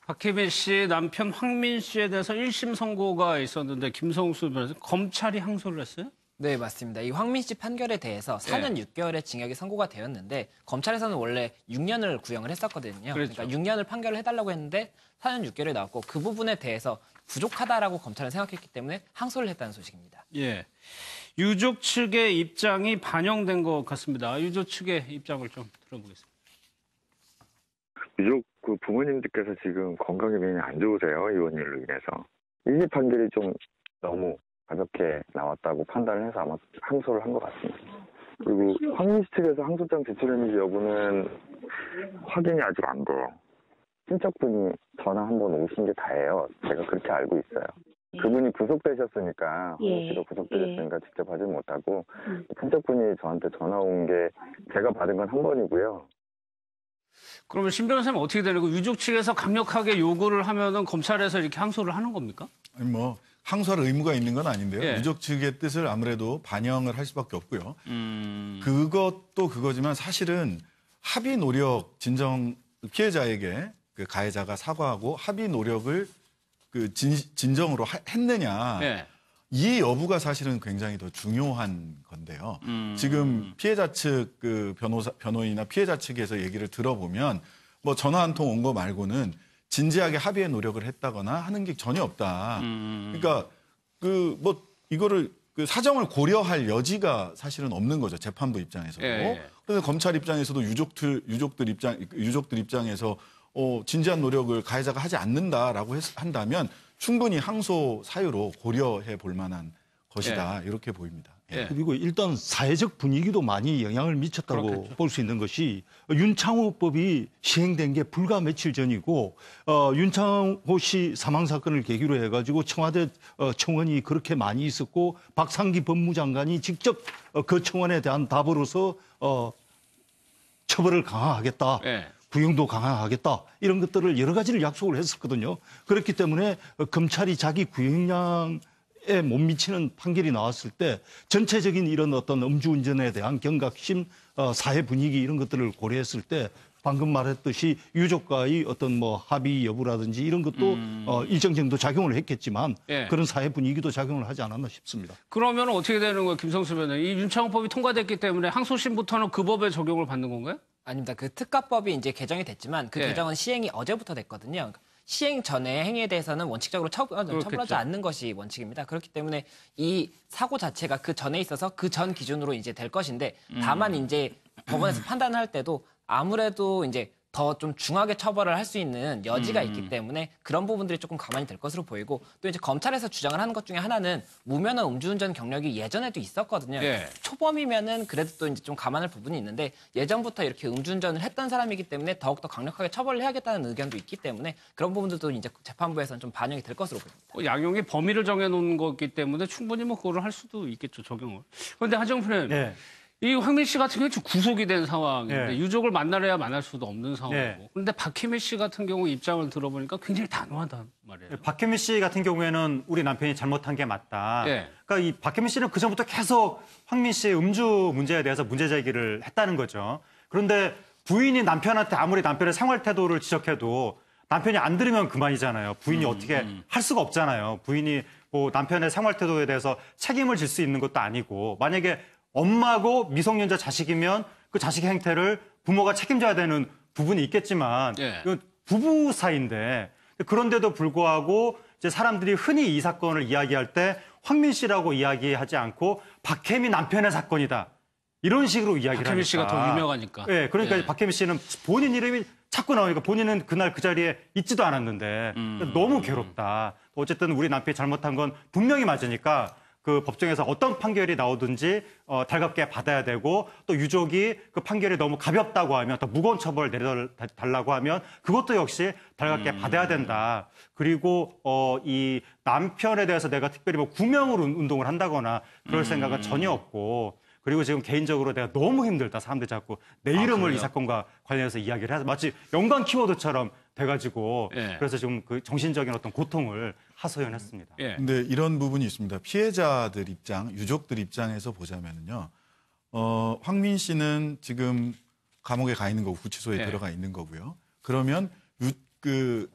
박혜민 씨 남편 황민 씨에 대해서 1심 선고가 있었는데 김성수 변호사 검찰이 항소를 했어요? 네, 맞습니다. 이 황민 씨 판결에 대해서 4년 6개월의 징역이 선고가 되었는데 검찰에서는 원래 6년을 구형을 했었거든요. 그렇죠. 그러니까 6년을 판결을 해달라고 했는데 4년 6개월이 나왔고 그 부분에 대해서 부족하다라고 검찰은 생각했기 때문에 항소를 했다는 소식입니다. 예. 유족 측의 입장이 반영된 것 같습니다. 유족 측의 입장을 좀 들어보겠습니다. 유족 그 부모님들께서 지금 건강이 많이 안 좋으세요. 이번 일로 인해서. 1심 판결이 좀 너무 가볍게 나왔다고 판단을 해서 아마 항소를 한 것 같습니다. 그리고 황민 씨 측에서 항소장 제출했는지 여부는 확인이 아직 안 돼요. 친척분이 전화 한번 오신 게 다예요. 제가 그렇게 알고 있어요. 그분이 구속되셨으니까, 황민 씨가 구속되셨으니까 직접 하지 못하고 친척분이 저한테 전화 온 게 제가 받은 건 한 번이고요. 그러면 신 변호사님 어떻게 되는 거예요? 유족 측에서 강력하게 요구를 하면은 검찰에서 이렇게 항소를 하는 겁니까? 아니 뭐 항소할 의무가 있는 건 아닌데요. 예. 유족 측의 뜻을 아무래도 반영을 할 수밖에 없고요. 그것도 그거지만 사실은 합의 노력 진정 피해자에게 그 가해자가 사과하고 합의 노력을 그 진정으로 했느냐. 예. 이 여부가 사실은 굉장히 더 중요한 건데요. 지금 피해자 측 그 변호인이나 피해자 측에서 얘기를 들어보면 뭐 전화 한 통 온 거 말고는 진지하게 합의의 노력을 했다거나 하는 게 전혀 없다. 그러니까 그 뭐 이거를 그 사정을 고려할 여지가 사실은 없는 거죠. 재판부 입장에서도. 예. 그래서 검찰 입장에서도 유족들 입장에서 진지한 노력을 가해자가 하지 않는다라고 한다면 충분히 항소 사유로 고려해 볼 만한 것이다. 이렇게 보입니다. 예. 그리고 일단 사회적 분위기도 많이 영향을 미쳤다고 볼 수 있는 것이 윤창호법이 시행된 게 불과 며칠 전이고 윤창호 씨 사망 사건을 계기로 해가지고 청와대 청원이 그렇게 많이 있었고 박상기 법무장관이 직접 그 청원에 대한 답으로서 처벌을 강화하겠다. 예. 구형도 강화하겠다. 이런 것들을 여러 가지를 약속을 했었거든요. 그렇기 때문에 검찰이 자기 구형량에 못 미치는 판결이 나왔을 때 전체적인 이런 어떤 음주운전에 대한 경각심, 사회 분위기 이런 것들을 고려했을 때 방금 말했듯이 유족과의 어떤 뭐 합의 여부라든지 이런 것도 일정 정도 작용을 했겠지만 예. 그런 사회 분위기도 작용을 하지 않았나 싶습니다. 그러면 어떻게 되는 거예요, 김성수 변호사님? 이 윤창호법이 통과됐기 때문에 항소심부터는 그 법의 적용을 받는 건가요? 아닙니다. 그 특가법이 이제 개정이 됐지만 그 예. 개정은 시행이 어제부터 됐거든요. 시행 전의 행위에 대해서는 원칙적으로 처벌하지 않는 것이 원칙입니다. 그렇기 때문에 이 사고 자체가 그 전에 있어서 그 전 기준으로 이제 될 것인데 다만 이제 법원에서 판단할 때도 아무래도 이제 더 좀 중하게 처벌을 할 수 있는 여지가 있기 때문에 그런 부분들이 조금 가만히 될 것으로 보이고 또 이제 검찰에서 주장을 하는 것 중에 하나는 무면허 음주운전 경력이 예전에도 있었거든요. 예. 초범이면은 그래도 또 이제 좀 감안할 부분이 있는데 예전부터 이렇게 음주운전을 했던 사람이기 때문에 더욱더 강력하게 처벌을 해야겠다는 의견도 있기 때문에 그런 부분들도 이제 재판부에서는 좀 반영이 될 것으로 보입니다. 양형의 범위를 정해놓은 거기 때문에 충분히 뭐 그거를 할 수도 있겠죠, 적용을. 그런데 하정훈님, 예. 이 황민 씨 같은 경우는 지금 구속이 된 상황인데 예. 유족을 만나려야 만날 수도 없는 상황이고. 예. 그런데 박혜민 씨 같은 경우 입장을 들어보니까 굉장히 단호하단 말이에요. 박혜민 씨 같은 경우에는 우리 남편이 잘못한 게 맞다. 예. 그러니까 이 박혜민 씨는 그전부터 계속 황민 씨의 음주 문제에 대해서 문제 제기를 했다는 거죠. 그런데 부인이 남편한테 아무리 남편의 생활 태도를 지적해도 남편이 안 들으면 그만이잖아요. 부인이 어떻게 할 수가 없잖아요. 부인이 뭐 남편의 생활 태도에 대해서 책임을 질 수 있는 것도 아니고 만약에 엄마고 미성년자 자식이면 그 자식의 행태를 부모가 책임져야 되는 부분이 있겠지만 예. 이건 부부 사이인데 그런데도 불구하고 이제 사람들이 흔히 이 사건을 이야기할 때 황민 씨라고 이야기하지 않고 박혜민 남편의 사건이다. 이런 식으로 이야기를 하니까. 박혜민 씨가 더 유명하니까. 네, 그러니까 예. 박혜민 씨는 본인 이름이 자꾸 나오니까 본인은 그날 그 자리에 있지도 않았는데 너무 괴롭다. 어쨌든 우리 남편이 잘못한 건 분명히 맞으니까 그 법정에서 어떤 판결이 나오든지 달갑게 받아야 되고 또 유족이 그 판결이 너무 가볍다고 하면 더 무거운 처벌을 내려달라고 하면 그것도 역시 달갑게 받아야 된다. 그리고 이 남편에 대해서 내가 특별히 뭐 구명으로 운동을 한다거나 그럴 생각은 전혀 없고 그리고 지금 개인적으로 내가 너무 힘들다. 사람들이 자꾸 내 이름을 이 사건과 관련해서 이야기를 해서 마치 연관 키워드처럼 돼가지고 예. 그래서 지금 그 정신적인 어떤 고통을 하소연했습니다. 예. 근데 이런 부분이 있습니다. 피해자들 입장, 유족들 입장에서 보자면은요. 황민 씨는 지금 감옥에 가 있는 거고 구치소에 예. 들어가 있는 거고요. 그러면 그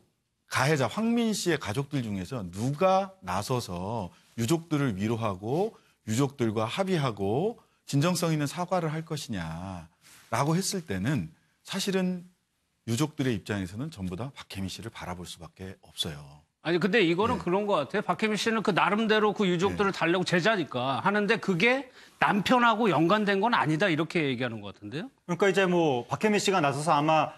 가해자 황민 씨의 가족들 중에서 누가 나서서 유족들을 위로하고 유족들과 합의하고 진정성 있는 사과를 할 것이냐라고 했을 때는 사실은 유족들의 입장에서는 전부 다 박혜미 씨를 바라볼 수밖에 없어요. 아니 근데 이거는 그런 것 같아요. 박혜미 씨는 그 나름대로 그 유족들을 달래고 제자니까 하는데 그게 남편하고 연관된 건 아니다 이렇게 얘기하는 것 같은데요. 그러니까 이제 뭐 박혜미 씨가 나서서 아마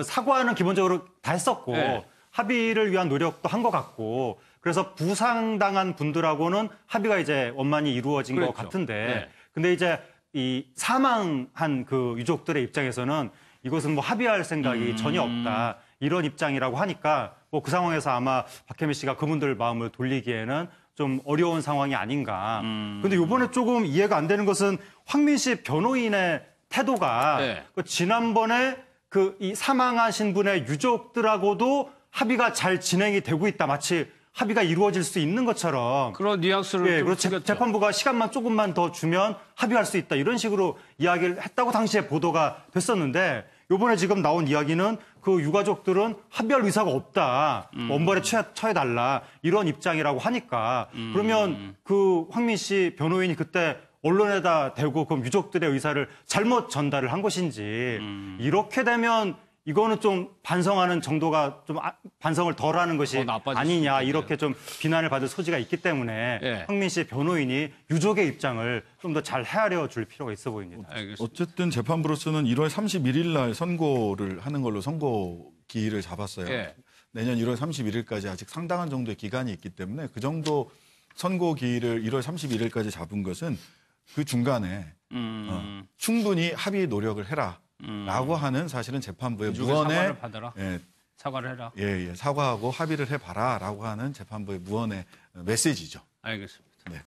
사과는 기본적으로 다 했었고 네. 합의를 위한 노력도 한 것 같고 그래서 부상당한 분들하고는 합의가 이제 원만히 이루어진 그렇죠. 것 같은데 네. 근데 이제 이 사망한 그 유족들의 입장에서는 이것은 뭐 합의할 생각이 전혀 없다 이런 입장이라고 하니까 뭐 그 상황에서 아마 박혜미 씨가 그분들 마음을 돌리기에는 좀 어려운 상황이 아닌가. 근데 이번에 조금 이해가 안 되는 것은 황민 씨 변호인의 태도가 네. 그 지난번에 그 이 사망하신 분의 유족들하고도 합의가 잘 진행이 되고 있다. 마치 합의가 이루어질 수 있는 것처럼. 그런 뉘앙스를 예, 좀 그리고 풍겼죠. 재판부가 시간만 조금만 더 주면 합의할 수 있다. 이런 식으로 이야기를 했다고 당시에 보도가 됐었는데 이번에 지금 나온 이야기는 그 유가족들은 합의할 의사가 없다. 엄벌에 처해달라. 이런 입장이라고 하니까 그러면 그 황민 씨 변호인이 그때 언론에다 대고 그럼 유족들의 의사를 잘못 전달을 한 것인지 이렇게 되면 이거는 좀 반성하는 정도가 좀 반성을 덜 하는 것이 더 나빠질 아니냐 수 이렇게 좀 비난을 받을 소지가 있기 때문에 예. 황민 씨 변호인이 유족의 입장을 좀 더 잘 헤아려 줄 필요가 있어 보입니다. 알겠습니다. 어쨌든 재판부로서는 1월 31일 날 선고를 하는 걸로 선고 기일을 잡았어요. 예. 내년 1월 31일까지 아직 상당한 정도의 기간이 있기 때문에 그 정도 선고 기일을 1월 31일까지 잡은 것은 그 중간에 충분히 합의 노력을 해라라고 하는 사실은 재판부의 유족의 무언의 사과를 받아라. 예, 사과를 해라. 사과하고 합의를 해봐라라고 하는 재판부의 무언의 메시지죠. 알겠습니다. 네.